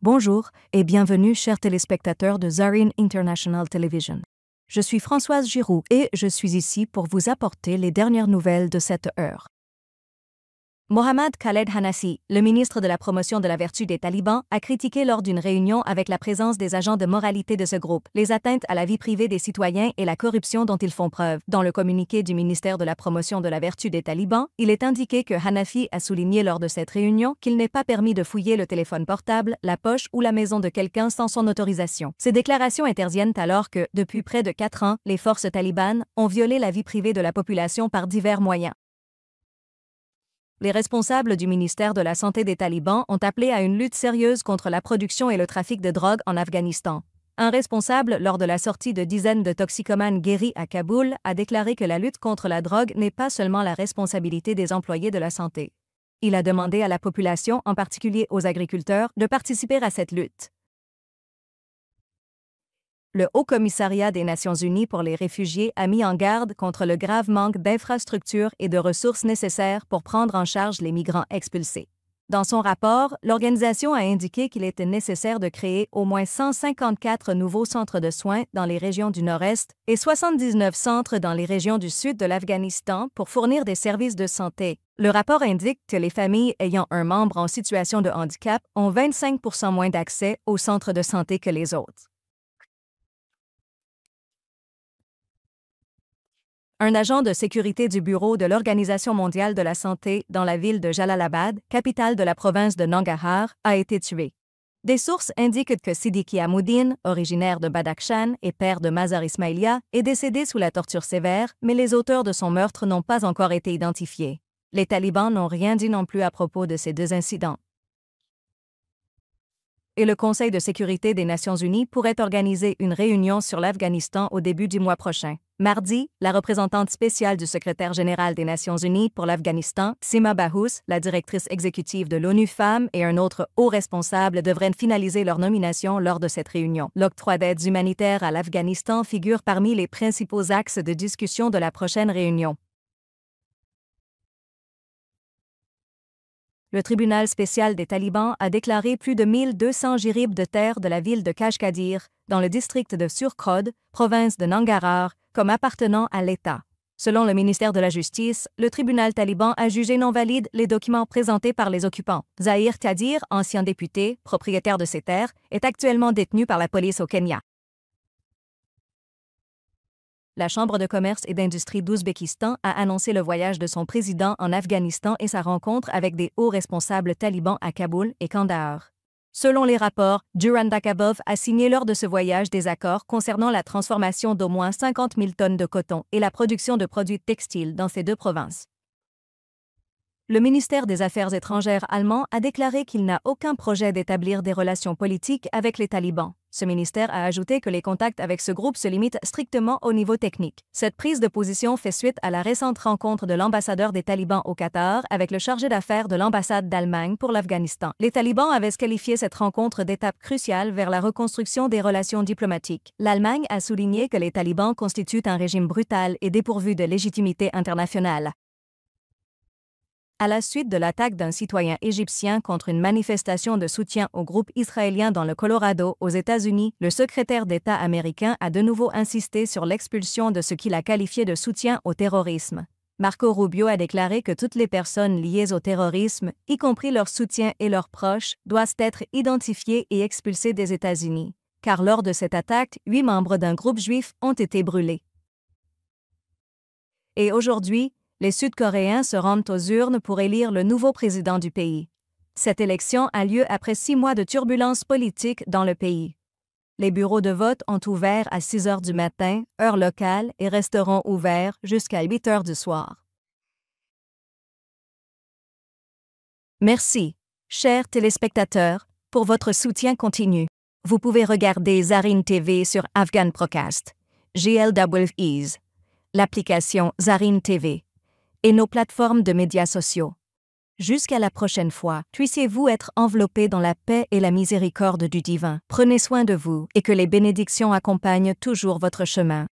Bonjour et bienvenue chers téléspectateurs de Zarin International Television. Je suis Françoise Giroux et je suis ici pour vous apporter les dernières nouvelles de cette heure. Mohammad Khaled Hanassi, le ministre de la promotion de la vertu des talibans, a critiqué lors d'une réunion avec la présence des agents de moralité de ce groupe les atteintes à la vie privée des citoyens et la corruption dont ils font preuve. Dans le communiqué du ministère de la promotion de la vertu des talibans, il est indiqué que Hanafi a souligné lors de cette réunion qu'il n'est pas permis de fouiller le téléphone portable, la poche ou la maison de quelqu'un sans son autorisation. Ces déclarations interviennent alors que, depuis près de 4 ans, les forces talibanes ont violé la vie privée de la population par divers moyens. Les responsables du ministère de la Santé des talibans ont appelé à une lutte sérieuse contre la production et le trafic de drogue en Afghanistan. Un responsable, lors de la sortie de dizaines de toxicomanes guéris à Kaboul, a déclaré que la lutte contre la drogue n'est pas seulement la responsabilité des employés de la santé. Il a demandé à la population, en particulier aux agriculteurs, de participer à cette lutte. Le Haut-Commissariat des Nations unies pour les réfugiés a mis en garde contre le grave manque d'infrastructures et de ressources nécessaires pour prendre en charge les migrants expulsés. Dans son rapport, l'organisation a indiqué qu'il était nécessaire de créer au moins 154 nouveaux centres de soins dans les régions du Nord-Est et 79 centres dans les régions du sud de l'Afghanistan pour fournir des services de santé. Le rapport indique que les familles ayant un membre en situation de handicap ont 25% moins d'accès aux centres de santé que les autres. Un agent de sécurité du bureau de l'Organisation mondiale de la santé dans la ville de Jalalabad, capitale de la province de Nangarhar, a été tué. Des sources indiquent que Siddiqui Amoudine, originaire de Badakhshan et père de Mazar Ismailia, est décédé sous la torture sévère, mais les auteurs de son meurtre n'ont pas encore été identifiés. Les talibans n'ont rien dit non plus à propos de ces deux incidents. Et le Conseil de sécurité des Nations unies pourrait organiser une réunion sur l'Afghanistan au début du mois prochain. Mardi, la représentante spéciale du secrétaire général des Nations unies pour l'Afghanistan, Sima Bahous, la directrice exécutive de l'ONU Femmes et un autre haut responsable devraient finaliser leur nomination lors de cette réunion. L'octroi d'aides humanitaires à l'Afghanistan figure parmi les principaux axes de discussion de la prochaine réunion. Le tribunal spécial des talibans a déclaré plus de 1200 jiribs de terre de la ville de Kashkadir, dans le district de Surkhod, province de Nangarhar, comme appartenant à l'État. Selon le ministère de la Justice, le tribunal taliban a jugé non valides les documents présentés par les occupants. Zahir Kadir, ancien député, propriétaire de ces terres, est actuellement détenu par la police au Kenya. La Chambre de commerce et d'industrie d'Ouzbékistan a annoncé le voyage de son président en Afghanistan et sa rencontre avec des hauts responsables talibans à Kaboul et Kandahar. Selon les rapports, Jurandakabov a signé lors de ce voyage des accords concernant la transformation d'au moins 50 000 tonnes de coton et la production de produits textiles dans ces deux provinces. Le ministère des Affaires étrangères allemand a déclaré qu'il n'a aucun projet d'établir des relations politiques avec les talibans. Ce ministère a ajouté que les contacts avec ce groupe se limitent strictement au niveau technique. Cette prise de position fait suite à la récente rencontre de l'ambassadeur des talibans au Qatar avec le chargé d'affaires de l'ambassade d'Allemagne pour l'Afghanistan. Les talibans avaient qualifié cette rencontre d'étape cruciale vers la reconstruction des relations diplomatiques. L'Allemagne a souligné que les talibans constituent un régime brutal et dépourvu de légitimité internationale. À la suite de l'attaque d'un citoyen égyptien contre une manifestation de soutien au groupe israélien dans le Colorado, aux États-Unis, le secrétaire d'État américain a de nouveau insisté sur l'expulsion de ce qu'il a qualifié de soutien au terrorisme. Marco Rubio a déclaré que toutes les personnes liées au terrorisme, y compris leurs soutiens et leurs proches, doivent être identifiées et expulsées des États-Unis, car lors de cette attaque, 8 membres d'un groupe juif ont été brûlés. Et aujourd'hui, les Sud-Coréens se rendent aux urnes pour élire le nouveau président du pays. Cette élection a lieu après 6 mois de turbulences politiques dans le pays. Les bureaux de vote ont ouvert à 6 heures du matin, heure locale, et resteront ouverts jusqu'à 8 heures du soir. Merci, chers téléspectateurs, pour votre soutien continu. Vous pouvez regarder Zarin TV sur Afghan Procast, GLWEs, l'application Zarin TV et nos plateformes de médias sociaux. Jusqu'à la prochaine fois, puissiez-vous être enveloppés dans la paix et la miséricorde du divin. Prenez soin de vous et que les bénédictions accompagnent toujours votre chemin.